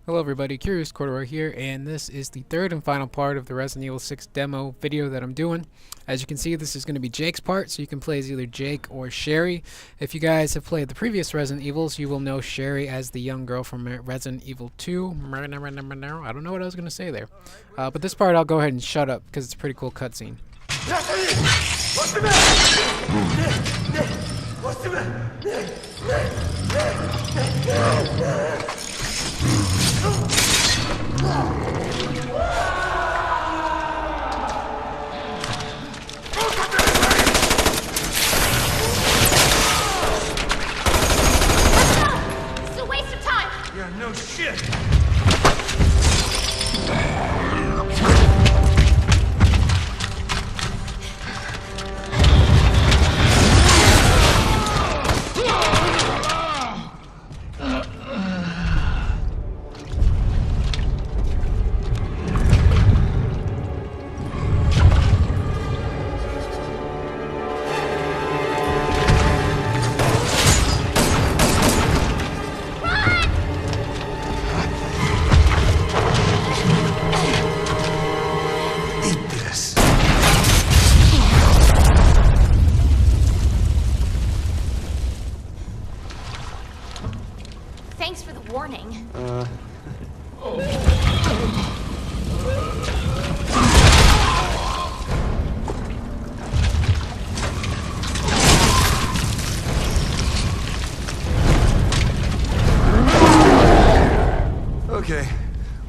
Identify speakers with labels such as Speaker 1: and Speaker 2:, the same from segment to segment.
Speaker 1: Hello everybody, Curious Corduroy here, and this is the third and final part of the Resident Evil 6 demo video that I'm doing. As you can see, this is going to be Jake's part, so you can play as either Jake or Sherry. If you guys have played the previous Resident Evils, you will know Sherry as the young girl from Resident Evil 2. I don't know what I was going to say there. But this part I'll go ahead and shut up, because it's a pretty cool cutscene.
Speaker 2: What's the matter? What's the matter?
Speaker 3: It's a waste of time.
Speaker 2: Yeah, no shit.
Speaker 3: Thanks for the warning.
Speaker 2: Okay,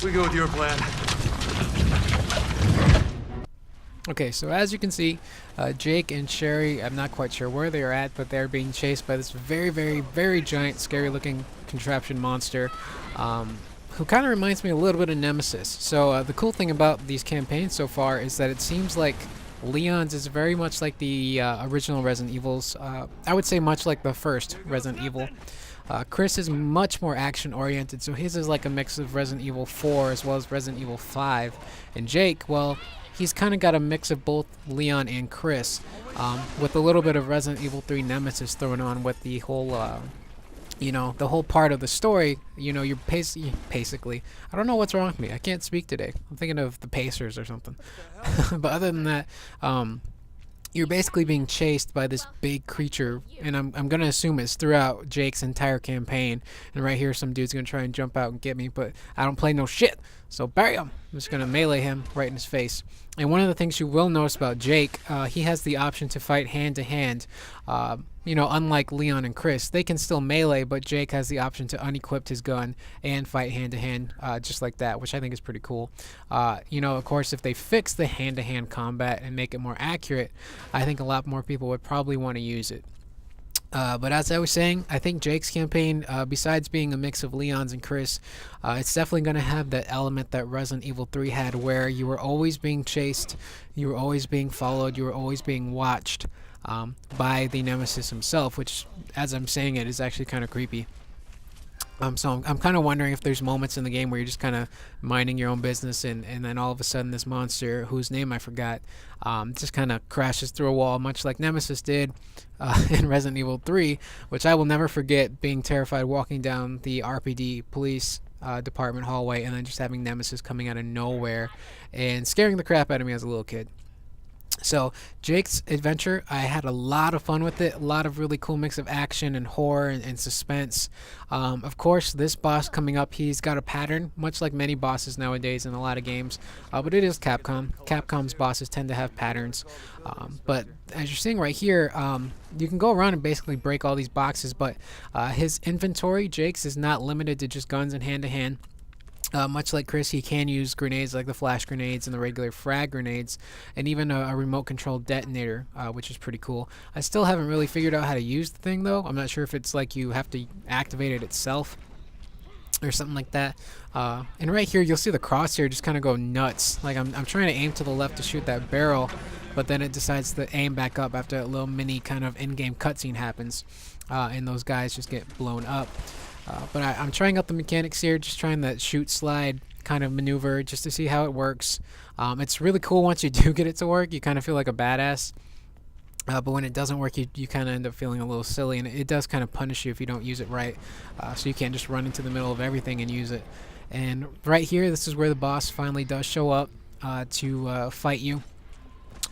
Speaker 2: we go with your plan.
Speaker 1: Okay, so as you can see, Jake and Sherry, I'm not quite sure where they are at, but they're being chased by this very giant, scary-looking contraption monster, who kind of reminds me a little bit of Nemesis. So the cool thing about these campaigns so far is that it seems like Leon's is very much like the original Resident Evils. I would say much like the first Resident Evil. Chris is much more action-oriented, so his is like a mix of Resident Evil 4 as well as Resident Evil 5. And Jake, well, he's kind of got a mix of both Leon and Chris, with a little bit of Resident Evil 3 Nemesis thrown on with the whole, the whole part of the story. You know, you're basically, I don't know what's wrong with me. I can't speak today. I'm thinking of the Pacers or something. But other than that, you're basically being chased by this big creature, and I'm gonna assume it's throughout Jake's entire campaign. And right here, some dude's gonna try and jump out and get me, but I don't play no shit, so bam! I'm just gonna melee him right in his face. And one of the things you will notice about Jake, he has the option to fight hand to hand. Unlike Leon and Chris, they can still melee, but Jake has the option to unequip his gun and fight hand to hand, just like that, which I think is pretty cool. Of course, if they fix the hand to hand combat and make it more accurate, I think a lot more people would probably want to use it. But as I was saying, I think Jake's campaign, besides being a mix of Leon's and Chris, it's definitely going to have that element that Resident Evil 3 had, where you were always being chased, you were always being followed, you were always being watched by the Nemesis himself, which, as I'm saying it, is actually kind of creepy. So I'm kind of wondering if there's moments in the game where you're just kind of minding your own business, and then all of a sudden this monster, whose name I forgot, just kind of crashes through a wall, much like Nemesis did in Resident Evil 3, which I will never forget, being terrified walking down the RPD police department hallway and then just having Nemesis coming out of nowhere and scaring the crap out of me as a little kid. So Jake's adventure, I had a lot of fun with it, a lot of really cool mix of action and horror and suspense. Of course, this boss coming up, he's got a pattern, much like many bosses nowadays in a lot of games, but it is Capcom. Capcom's bosses tend to have patterns, but as you're seeing right here, you can go around and basically break all these boxes, but his inventory, Jake's, is not limited to just guns and hand-to-hand. Much like Chris, he can use grenades like the flash grenades and the regular frag grenades, and even a remote controlled detonator, which is pretty cool. I still haven't really figured out how to use the thing, though. I'm not sure if it's like you have to activate it itself or something like that. And right here, you'll see the crosshair just kind of go nuts. Like I'm trying to aim to the left to shoot that barrel, but then it decides to aim back up after a little mini kind of in-game cutscene happens, and those guys just get blown up. But I'm trying out the mechanics here, just trying that shoot slide kind of maneuver just to see how it works. It's really cool once you do get it to work. You kind of feel like a badass. But when it doesn't work, you kind of end up feeling a little silly, and it does kind of punish you if you don't use it right. So you can't just run into the middle of everything and use it. And right here, this is where the boss finally does show up to fight you.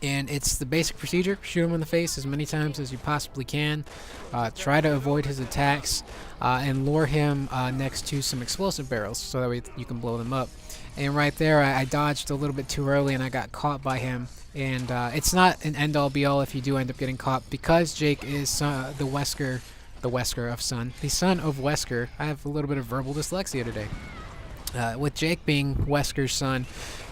Speaker 1: And it's the basic procedure: shoot him in the face as many times as you possibly can, try to avoid his attacks, and lure him next to some explosive barrels so that way you can blow them up. And right there, I dodged a little bit too early and I got caught by him. And it's not an end-all be-all if you do end up getting caught, because Jake is the Wesker of Sun, the son of Wesker. I have a little bit of verbal dyslexia today. With Jake being Wesker's son,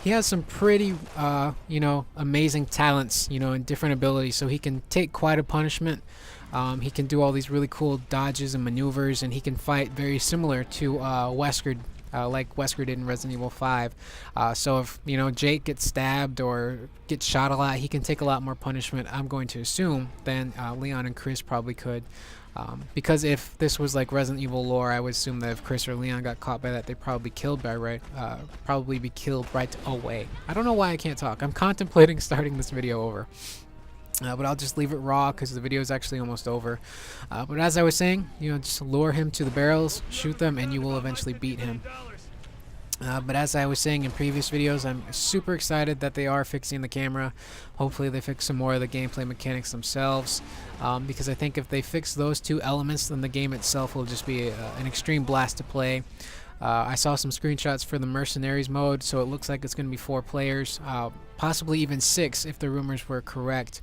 Speaker 1: he has some pretty, amazing talents, and different abilities. So he can take quite a punishment. He can do all these really cool dodges and maneuvers, and he can fight very similar to Wesker, like Wesker did in Resident Evil 5. So if, Jake gets stabbed or gets shot a lot, he can take a lot more punishment, I'm going to assume, than Leon and Chris probably could. Because if this was like Resident Evil lore, I would assume that if Chris or Leon got caught by that, they'd probably probably be killed right away. I don't know why I can't talk. I'm contemplating starting this video over. But I'll just leave it raw because the video is actually almost over. But as I was saying, just lure him to the barrels, shoot them, and you will eventually beat him. But as I was saying in previous videos, I'm super excited that they are fixing the camera. Hopefully they fix some more of the gameplay mechanics themselves, because I think if they fix those two elements, then the game itself will just be an extreme blast to play. I saw some screenshots for the Mercenaries mode, so it looks like it's going to be 4 players, possibly even 6 if the rumors were correct.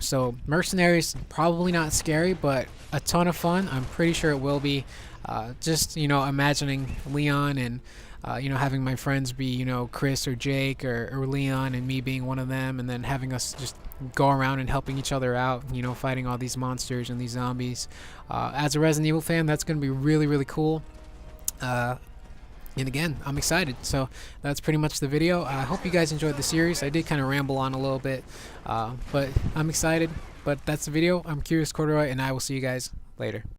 Speaker 1: So Mercenaries, probably not scary, but a ton of fun. I'm pretty sure it will be. Just, imagining Leon and having my friends be, Chris or Jake or Leon, and me being one of them, and then having us just go around and helping each other out, fighting all these monsters and these zombies. As a Resident Evil fan, that's going to be really, really cool. And again, I'm excited. So that's pretty much the video. I hope you guys enjoyed the series. I did kind of ramble on a little bit, but I'm excited. But that's the video. I'm Curious Corduroy, and I will see you guys later.